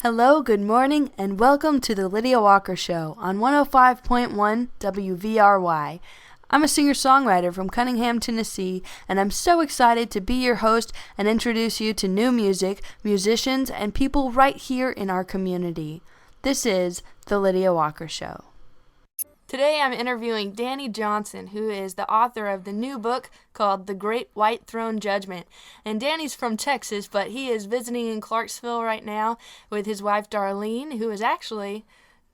Hello, good morning, and welcome to the Lydia Walker Show on 105.1 WVRY. I'm a singer-songwriter from Cunningham, Tennessee, and I'm so excited to be your host and introduce you to new music, musicians, and people right here in our community. This is the Lydia Walker Show. Today I'm interviewing Danny Johnson, who is the author of the new book called The Great White Throne Judgment. And Danny's from Texas, but he is visiting in Clarksville right now with his wife Darlene, who is actually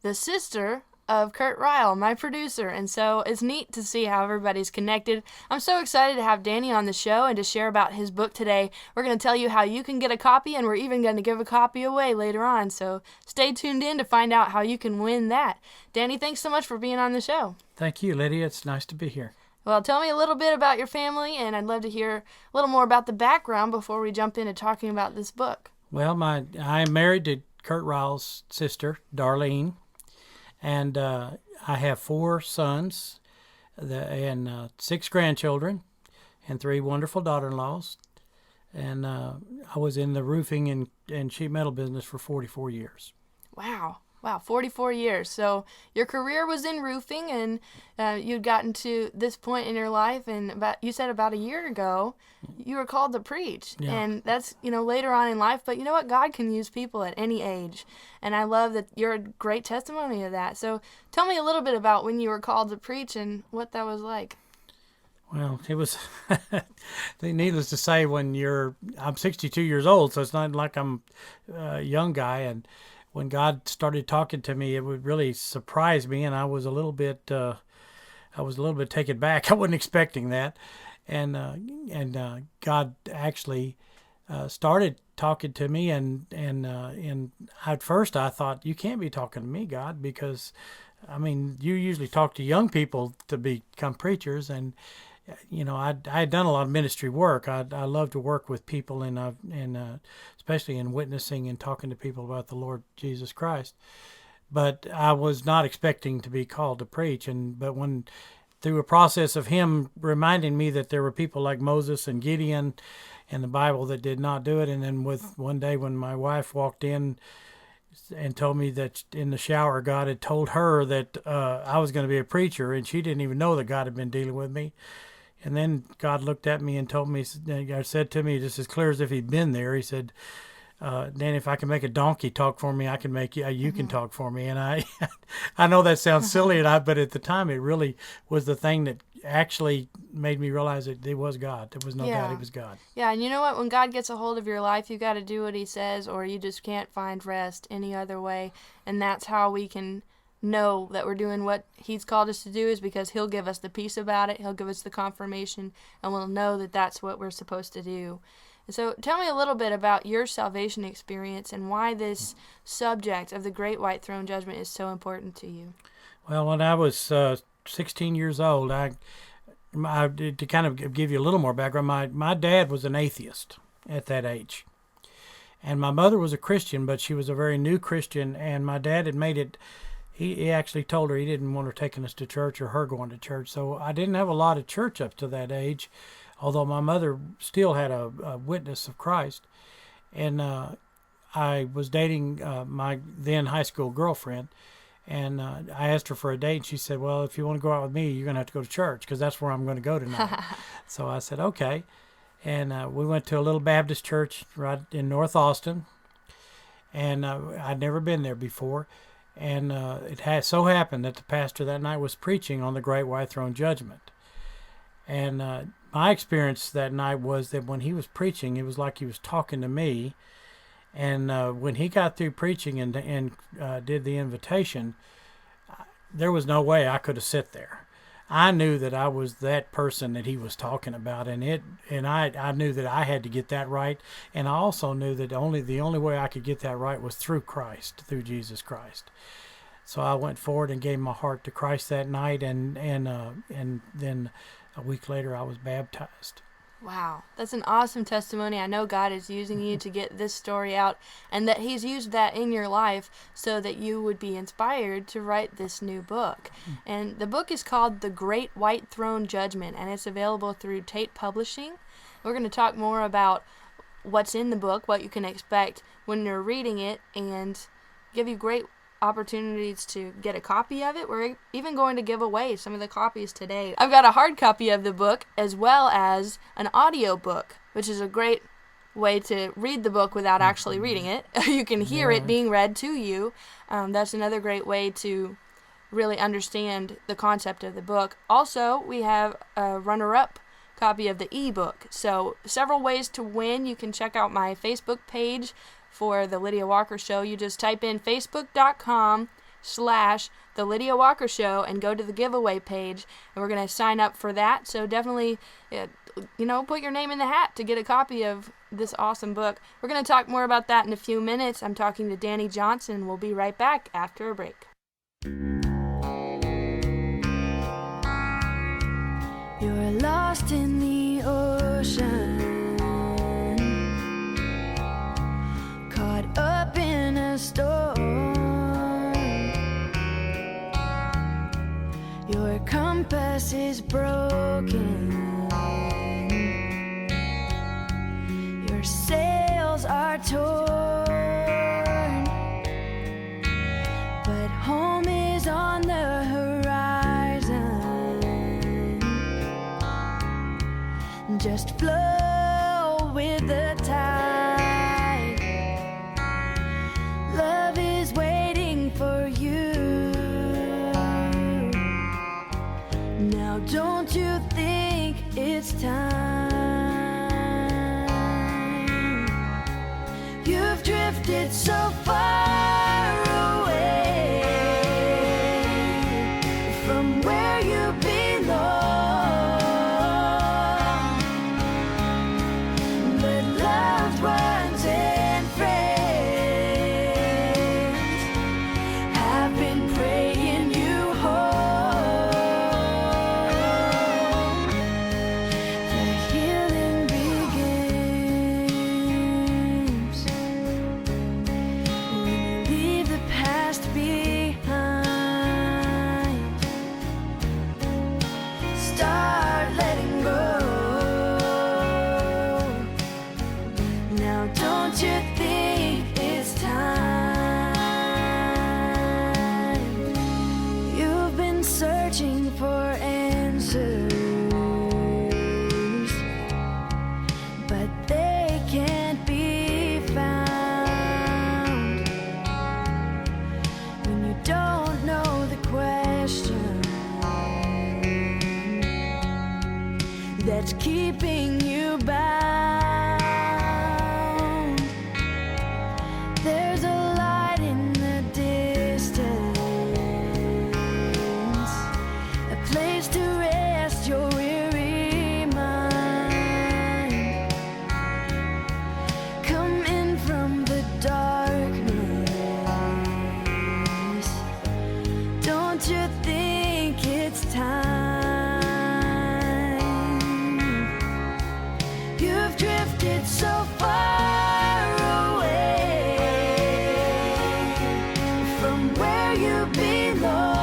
the sister of Kurt Ryle, my producer. And so it's neat to see how everybody's connected. I'm so excited to have Danny on the show and to share about his book today. We're going to tell you how you can get a copy, and we're even going to give a copy away later on. So stay tuned in to find out how you can win that. Danny, thanks so much for being on the show. Thank you, Lydia. It's nice to be here. Well, tell me a little bit about your family, and I'd love to hear a little more about the background before we jump into talking about this book. Well, I'm married to Kurt Ryle's sister, Darlene, and I have 4 sons and 6 grandchildren and 3 wonderful daughter-in-laws. And I was in the roofing and sheet metal business for 44 years. Wow, 44 years. So your career was in roofing, and you'd gotten to this point in your life, and you said about a year ago, you were called to preach. Yeah. And that's, later on in life, but you know what? God can use people at any age. And I love that you're a great testimony of that. So tell me a little bit about when you were called to preach and what that was like. Well, it was, needless to say, I'm 62 years old, so it's not like I'm a young guy, and when God started talking to me, it would really surprise me, and I was a little bit taken back. I wasn't expecting that, and God actually started talking to me, and at first I thought, you can't be talking to me, God, because you usually talk to young people to become preachers, and I had done a lot of ministry work. I love to work with people, and especially in witnessing and talking to people about the Lord Jesus Christ. But I was not expecting to be called to preach. But when through a process of Him reminding me that there were people like Moses and Gideon in the Bible that did not do it, and then with one day when my wife walked in and told me that in the shower God had told her that I was going to be a preacher, and she didn't even know that God had been dealing with me. And then God looked at me and told me, God said to me, just as clear as if He'd been there, He said, Danny, if I can make a donkey talk for me, I can make you can talk for me. And I know that sounds silly, but at the time it really was the thing that actually made me realize that it was God. There was no doubt it was God. Yeah, and you know what? When God gets a hold of your life, you got to do what He says, or you just can't find rest any other way. And that's how we can know that we're doing what He's called us to do, is because He'll give us the peace about it. He'll give us the confirmation, and we'll know that that's what we're supposed to do. And so tell me a little bit about your salvation experience and why this subject of the Great White Throne Judgment is so important to you. Well, when I was 16 years old, to kind of give you a little more background, my dad was an atheist at that age. And my mother was a Christian, but she was a very new Christian, and my dad had made it. He actually told her he didn't want her taking us to church or her going to church. So I didn't have a lot of church up to that age, although my mother still had a witness of Christ. And I was dating my then high school girlfriend, and I asked her for a date, and she said, well, if you want to go out with me, you're going to have to go to church, because that's where I'm going to go tonight. So I said, okay. And we went to a little Baptist church right in North Austin, and I'd never been there before. And it had so happened that the pastor that night was preaching on the Great White Throne Judgment. And my experience that night was that when he was preaching, it was like he was talking to me. And when he got through preaching and did the invitation, there was no way I could have sat there. I knew that I was that person that he was talking about, and I knew that I had to get that right, and I also knew that the only way I could get that right was through Christ, through Jesus Christ. So I went forward and gave my heart to Christ that night, and then a week later I was baptized. Wow, that's an awesome testimony. I know God is using you to get this story out, and that He's used that in your life so that you would be inspired to write this new book. And the book is called The Great White Throne Judgment, and it's available through Tate Publishing. We're going to talk more about what's in the book, what you can expect when you're reading it, and give you great opportunities to get a copy of it. We're even going to give away some of the copies today. I've got a hard copy of the book as well as an audio book, which is a great way to read the book without actually reading it. You can hear it being read to you. That's another great way to really understand the concept of the book. Also, we have a runner-up copy of the ebook. So several ways to win. You can check out my Facebook page for The Lydia Walker Show. You just type in facebook.com/The Lydia Walker Show and go to the giveaway page, and we're going to sign up for that. So definitely, put your name in the hat to get a copy of this awesome book. We're going to talk more about that in a few minutes. I'm talking to Danny Johnson. We'll be right back after a break. You're lost in the ocean, caught up in a storm. Your compass is broken. Your sails are torn, but home is on the horizon. Just flow with the tide. Love is waiting for you. Now don't you think it's time? You've drifted so far away from where you belong. That's keeping you bound. There's a light in the distance, a place to rest your weary mind. Come in from the darkness. Don't you think it's time? Drifted so far away from where you belong.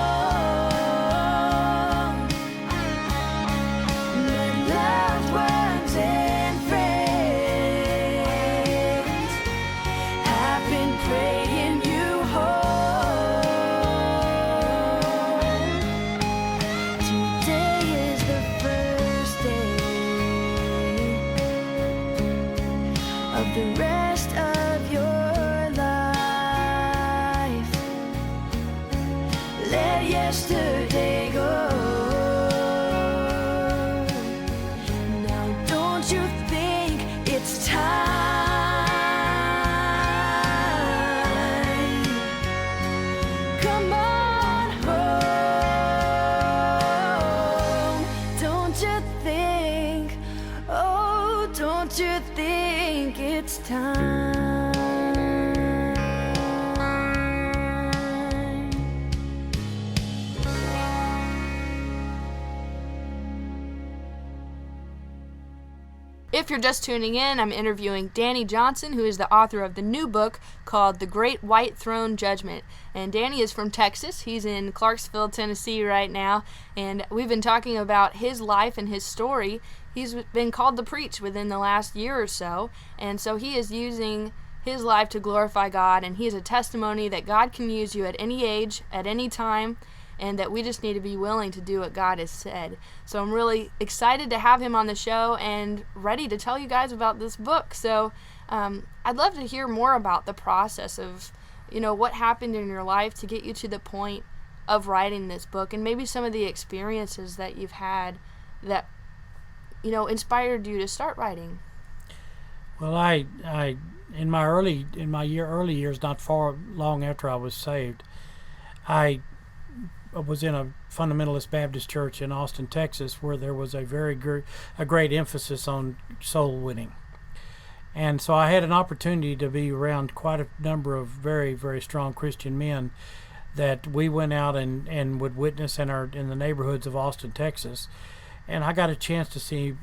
But loved ones and friends have been praying you home. Today is the first day of the rest of your life. Let yesterday go. Now don't you think it's time? Come on home. Don't you think, oh, don't you think it's time? If you're just tuning in, I'm interviewing Danny Johnson, who is the author of the new book called The Great White Throne Judgment. And Danny is from Texas. He's in Clarksville, Tennessee right now. And we've been talking about his life and his story. He's been called to preach within the last year or so. And so he is using his life to glorify God. And he is a testimony that God can use you at any age, at any time, and that we just need to be willing to do what God has said. So I'm really excited to have him on the show and ready to tell you guys about this book. So I'd love to hear more about the process of, what happened in your life to get you to the point of writing this book, and maybe some of the experiences that you've had that, inspired you to start writing. Well, I in my early years, not far long after I was saved, I was in a fundamentalist Baptist church in Austin, Texas, where there was a great emphasis on soul winning. And so I had an opportunity to be around quite a number of very, very strong Christian men that we went out and would witness in the neighborhoods of Austin, Texas. And I got a chance to see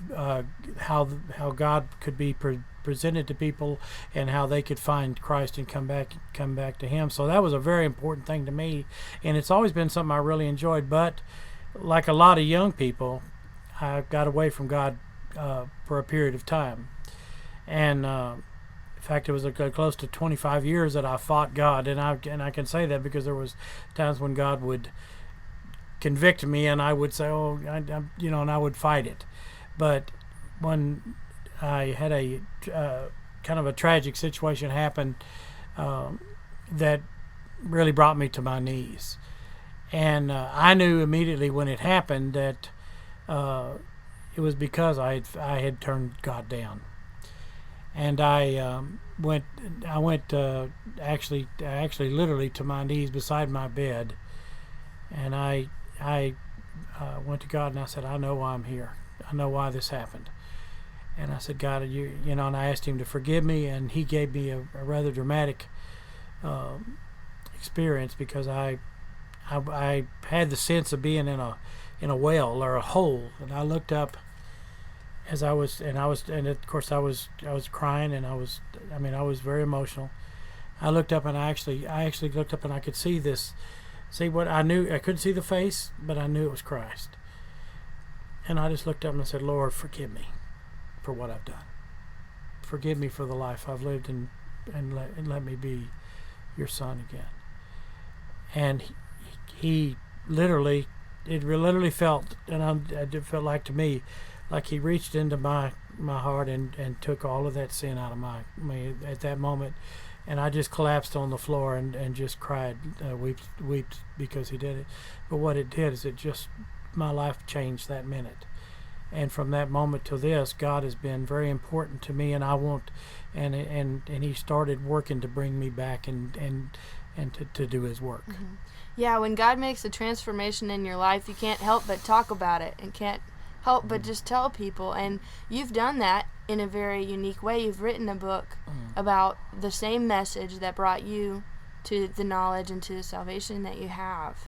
how God could be presented to people, and how they could find Christ and come back to Him. So that was a very important thing to me, and it's always been something I really enjoyed. But like a lot of young people, I got away from God for a period of time, and in fact, it was close to 25 years that I fought God, and I can say that because there was times when God would convict me, and I would say, "Oh, and I would fight it." But when I had a kind of a tragic situation happen that really brought me to my knees, and I knew immediately when it happened that it was because I had turned God down, and I went actually literally to my knees beside my bed, and I went to God and I said, "I know why I'm here. I know why this happened." And I said, "God, and I asked Him to forgive me, and He gave me a rather dramatic experience, because I had the sense of being in a well or a hole, and I looked up as I was, and of course I was crying, and I was very emotional. I looked up, and I actually looked up, and I could see what I knew. I couldn't see the face, but I knew it was Christ. And I just looked up and I said, "Lord, forgive me for what I've done. Forgive me for the life I've lived, and let me be your son again." And he literally, it literally felt, and it felt like to me, like He reached into my heart and took all of that sin out of me at that moment. And I just collapsed on the floor and just cried, wept because He did it. But what it did is my life changed that minute. And from that moment to this, God has been very important to me, and He started working to bring me back and to do His work. Mm-hmm. Yeah, when God makes a transformation in your life, you can't help but talk about it, and can't help but just tell people. And you've done that in a very unique way. You've written a book about the same message that brought you to the knowledge and to the salvation that you have.